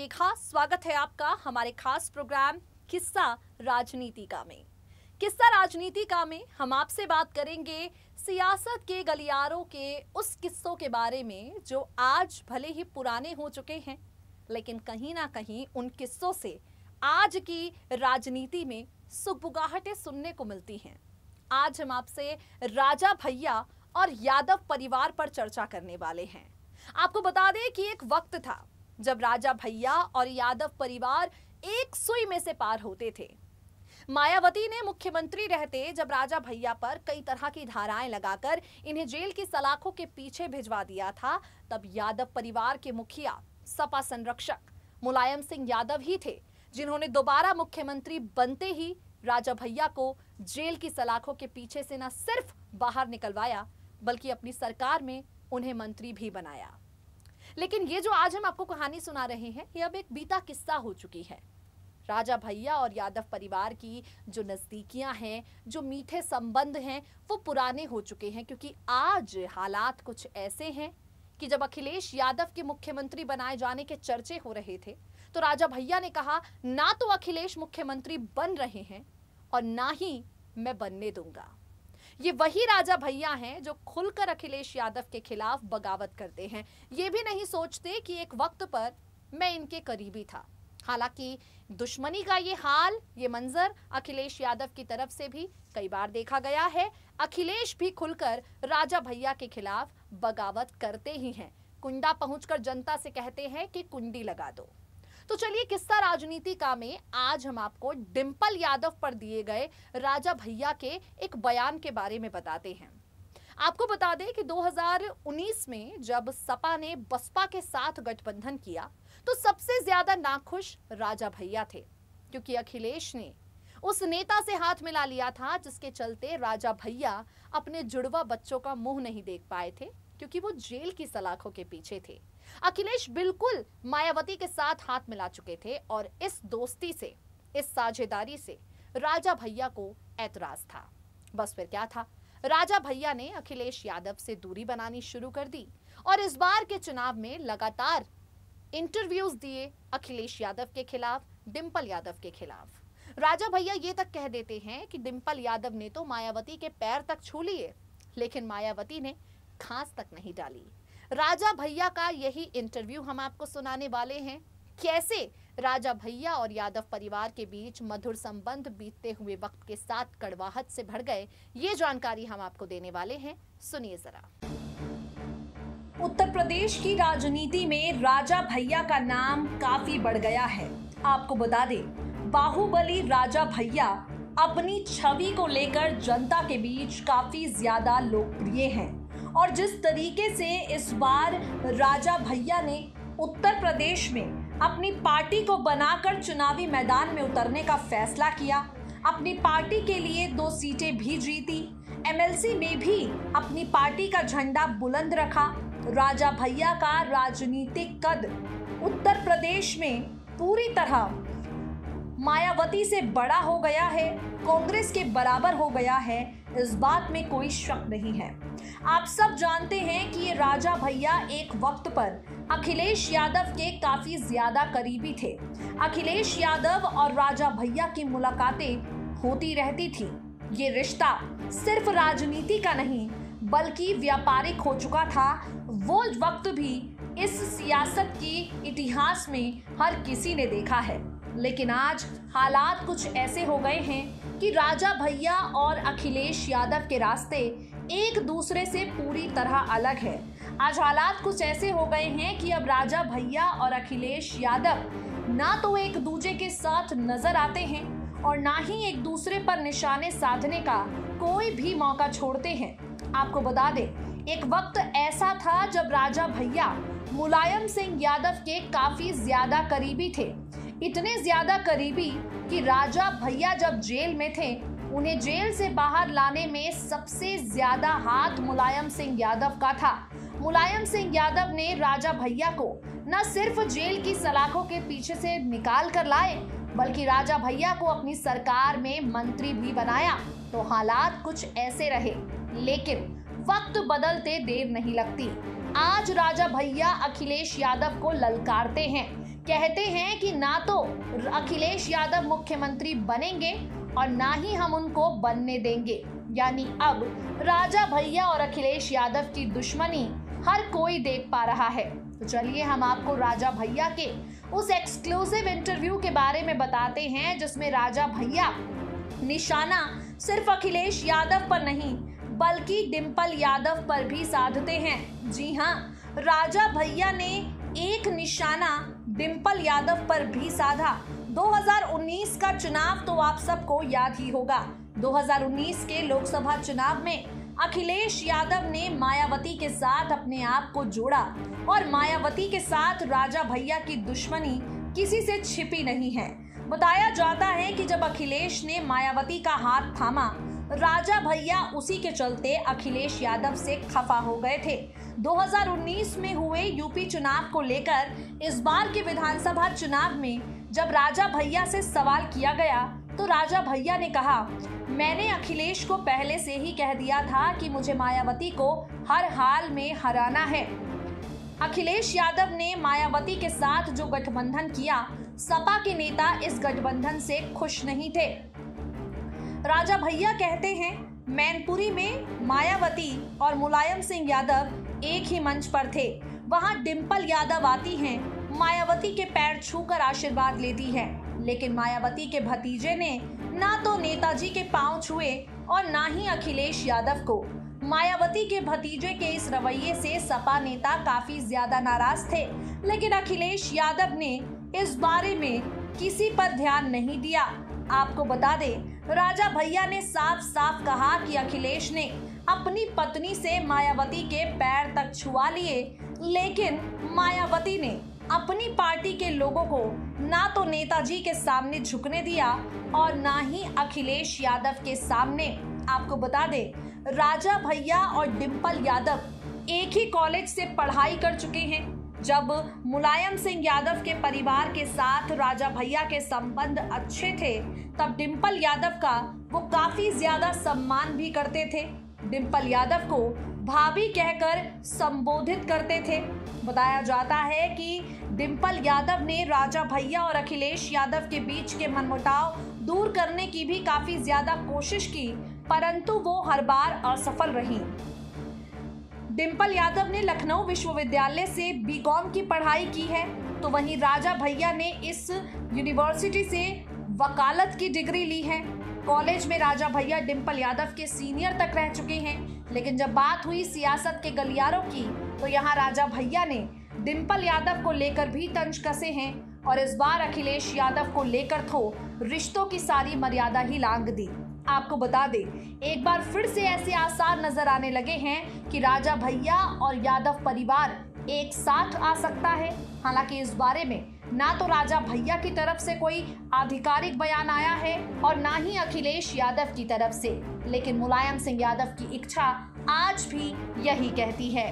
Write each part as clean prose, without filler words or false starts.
मेघा, स्वागत है आपका हमारे खास प्रोग्राम किस्सा राजनीतिका में। किस्सा राजनीतिका में हम आपसे बात करेंगे सियासत के गलियारों के उस किस्सों के बारे में जो आज भले ही पुराने हो चुके हैं, लेकिन कहीं ना कहीं उन किस्सों से आज की राजनीति में सुगबुगाहटें सुनने को मिलती हैं। आज हम आपसे राजा भैया और यादव परिवार पर चर्चा करने वाले हैं। आपको बता दें कि एक वक्त था जब राजा भैया और यादव परिवार एक सुई में से पार होते थे। मायावती ने मुख्यमंत्री रहते जब राजा भैया पर कई तरह की धाराएं लगाकर इन्हें जेल की सलाखों के पीछे भिजवा दिया था, तब यादव परिवार के मुखिया सपा संरक्षक मुलायम सिंह यादव ही थे जिन्होंने दोबारा मुख्यमंत्री बनते ही राजा भैया को जेल की सलाखों के पीछे से न सिर्फ बाहर निकलवाया बल्कि अपनी सरकार में उन्हें मंत्री भी बनाया। लेकिन ये जो आज हम आपको कहानी सुना रहे हैं, ये अब एक बीता किस्सा हो चुकी है। राजा भैया और यादव परिवार की जो नजदीकियां हैं, जो मीठे संबंध हैं, वो पुराने हो चुके हैं, क्योंकि आज हालात कुछ ऐसे हैं कि जब अखिलेश यादव के मुख्यमंत्री बनाए जाने के चर्चे हो रहे थे तो राजा भैया ने कहा, ना तो अखिलेश मुख्यमंत्री बन रहे हैं और ना ही मैं बनने दूंगा। ये वही राजा भैया हैं जो खुलकर अखिलेश यादव के खिलाफ बगावत करते हैं। ये भी नहीं सोचते कि एक वक्त पर मैं इनके करीबी था। हालांकि दुश्मनी का ये हाल, ये मंजर अखिलेश यादव की तरफ से भी कई बार देखा गया है। अखिलेश भी खुलकर राजा भैया के खिलाफ बगावत करते ही हैं। कुंडा पहुंचकर जनता से कहते हैं कि कुंडी लगा दो। तो चलिए किस्सा राजनीतिका में आज हम आपको डिंपल यादव पर दिए गए राजा भैया के एक बयान के बारे में बताते हैं। आपको बता दें कि 2019 में जब सपा ने बसपा के साथ गठबंधन किया तो सबसे ज्यादा नाखुश राजा भैया थे, क्योंकि अखिलेश ने उस नेता से हाथ मिला लिया था जिसके चलते राजा भैया अपने जुड़वा बच्चों का मुंह नहीं देख पाए थे, क्योंकि वो जेल की सलाखों के पीछे थे। अखिलेश बिल्कुल मायावती के साथ हाथ मिला चुके थे और इस दोस्ती से, इस साझेदारी से राजा भैया को ऐतराज था। बस फिर क्या था, राजा भैया ने अखिलेश यादव से दूरी बनानी शुरू कर दी और इस बार के चुनाव में लगातार इंटरव्यूज दिए अखिलेश यादव के खिलाफ, डिंपल यादव के खिलाफ। राजा भैया ये तक कह देते हैं कि डिंपल यादव ने तो मायावती के पैर तक छू लिए, लेकिन मायावती ने घास तक नहीं डाली। राजा भैया का यही इंटरव्यू हम आपको सुनाने वाले हैं। कैसे राजा भैया और यादव परिवार के बीच मधुर संबंध बीतते हुए वक्त के साथ कड़वाहट से भर गए, ये जानकारी हम आपको देने वाले हैं। सुनिए जरा। उत्तर प्रदेश की राजनीति में राजा भैया का नाम काफी बढ़ गया है। आपको बता दें, बाहुबली राजा भैया अपनी छवि को लेकर जनता के बीच काफी ज्यादा लोकप्रिय हैं और जिस तरीके से इस बार राजा भैया ने उत्तर प्रदेश में अपनी पार्टी को बनाकर चुनावी मैदान में उतरने का फैसला किया, अपनी पार्टी के लिए 2 सीटें भी जीती, एमएलसी में भी अपनी पार्टी का झंडा बुलंद रखा। राजा भैया का राजनीतिक कद उत्तर प्रदेश में पूरी तरह मायावती से बड़ा हो गया है, कांग्रेस के बराबर हो गया है, इस बात में कोई शक नहीं है। आप सब जानते हैं कि ये राजा भैया एक वक्त पर अखिलेश यादव के काफी ज्यादा करीबी थे। अखिलेश यादव और राजा भैया की मुलाकातें होती रहती थी। ये रिश्ता सिर्फ राजनीति का नहीं बल्कि व्यापारिक हो चुका था। वो वक्त भी इस सियासत की इतिहास में हर किसी ने देखा है, लेकिन आज हालात कुछ ऐसे हो गए हैं कि राजा भैया और अखिलेश यादव के रास्ते एक दूसरे से पूरी तरह अलग है। आज हालात कुछ ऐसे हो गए हैं कि अब राजा भैया और अखिलेश यादव ना तो एक दूसरे के साथ नजर आते हैं और ना ही एक दूसरे पर निशाने साधने का कोई भी मौका छोड़ते हैं। आपको बता दें, एक वक्त ऐसा था जब राजा भैया मुलायम सिंह यादव के काफी ज्यादा करीबी थे, इतने ज्यादा करीबी कि राजा भैया जब जेल में थे उन्हें जेल से बाहर लाने में सबसे ज्यादा हाथ मुलायम सिंह यादव का था। मुलायम सिंह यादव ने राजा भैया को न सिर्फ जेल की सलाखों के पीछे से निकाल कर लाए बल्कि राजा भैया को अपनी सरकार में मंत्री भी बनाया। तो हालात कुछ ऐसे रहे, लेकिन वक्त बदलते देर नहीं लगती। आज राजा भैया अखिलेश यादव को ललकारते हैं कहते हैं कि ना तो अखिलेश यादव मुख्यमंत्री बनेंगे और ना ही हम उनको बनने देंगे। यानी अब राजा भैया और अखिलेश यादव की दुश्मनी हर कोई देख पा रहा है। तो चलिए हम आपको राजा भैया के उस एक्सक्लूसिव इंटरव्यू के बारे में बताते हैं जिसमें राजा भैया निशाना सिर्फ अखिलेश यादव पर नहीं बल्कि डिंपल यादव पर भी साधते हैं। जी हां, राजा भैया ने एक निशाना डिंपल यादव पर भी साधा। 2019 का चुनाव तो आप सबको याद ही होगा। 2019 के लोकसभा चुनाव में अखिलेश यादव ने मायावती के साथ अपने आप को जोड़ा और मायावती के साथ राजा भैया की दुश्मनी किसी से छिपी नहीं है। बताया जाता है कि जब अखिलेश ने मायावती का हाथ थामा, राजा भैया उसी के चलते अखिलेश यादव से खफा हो गए थे। 2019 में हुए यूपी चुनाव को लेकर इस बार के विधानसभा चुनाव में जब राजा भैया से सवाल किया गया तो राजा भैया ने कहा, मैंने अखिलेश को पहले से ही कह दिया था कि मुझे मायावती को हर हाल में हराना है। अखिलेश यादव ने मायावती के साथ जो गठबंधन किया, सपा के नेता इस गठबंधन से खुश नहीं थे। राजा भैया कहते हैं, मैनपुरी में मायावती और मुलायम सिंह यादव एक ही मंच पर थे। वहां डिंपल यादव आती हैं, मायावती के पैर छूकर आशीर्वाद लेती है, लेकिन मायावती के भतीजे ने ना तो नेताजी के पांव छुए और ना ही अखिलेश यादव को। मायावती के भतीजे के इस रवैये से सपा नेता काफी ज्यादा नाराज थे, लेकिन अखिलेश यादव ने इस बारे में किसी पर ध्यान नहीं दिया। आपको बता दें, राजा भैया ने साफ साफ कहा कि अखिलेश ने अपनी पत्नी से मायावती के पैर तक छुआ लिए, लेकिन मायावती ने अपनी पार्टी के लोगों को ना तो नेताजी के सामने झुकने दिया और ना ही अखिलेश यादव के सामने। आपको बता दें, राजा भैया और डिंपल यादव एक ही कॉलेज से पढ़ाई कर चुके हैं। जब मुलायम सिंह यादव के परिवार के साथ राजा भैया के संबंध अच्छे थे, तब डिंपल यादव का वो काफी ज्यादा सम्मान भी करते थे। डिंपल यादव को भाभी कहकर संबोधित करते थे। बताया जाता है कि डिंपल यादव ने राजा भैया और अखिलेश यादव के बीच के मनमुटाव दूर करने की भी काफी ज्यादा कोशिश की, परंतु वो हर बार असफल रही। डिंपल यादव ने लखनऊ विश्वविद्यालय से बीकॉम की पढ़ाई की है, तो वहीं राजा भैया ने इस यूनिवर्सिटी से वकालत की डिग्री ली है। कॉलेज में राजा भैया डिंपल यादव के सीनियर तक रह चुके हैं, लेकिन जब बात हुई सियासत के गलियारों की, तो यहाँ राजा भैया ने डिंपल यादव को लेकर भी तंज कसे हैं और इस बार अखिलेश यादव को लेकर तो रिश्तों की सारी मर्यादा ही लांघ दी। आपको बता दें, एक बार फिर से ऐसे आसार नजर आने लगे हैं कि राजा भैया और यादव परिवार एक साथ आ सकता है। हालांकि इस बारे में ना तो राजा भैया की तरफ से कोई आधिकारिक बयान आया है और ना ही अखिलेश यादव की तरफ से, लेकिन मुलायम सिंह यादव की इच्छा आज भी यही कहती है।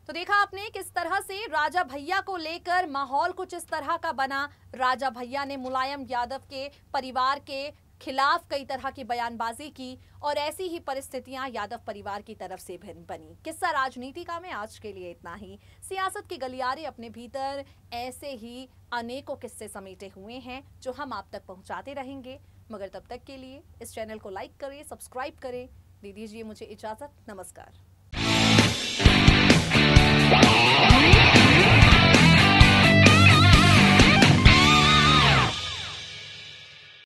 तो देखा आपने किस तरह से राजा भैया को लेकर माहौल कुछ इस तरह का बना। राजा भैया ने मुलायम यादव के परिवार के खिलाफ कई तरह की बयानबाजी की और ऐसी ही परिस्थितियां यादव परिवार की तरफ से भी बनी। किस्सा राजनीतिका में आज के लिए इतना ही। सियासत के गलियारे अपने भीतर ऐसे ही अनेकों किस्से समेटे हुए हैं जो हम आप तक पहुंचाते रहेंगे, मगर तब तक के लिए इस चैनल को लाइक करें, सब्सक्राइब करें। दे दीजिए मुझे इजाजत। नमस्कार।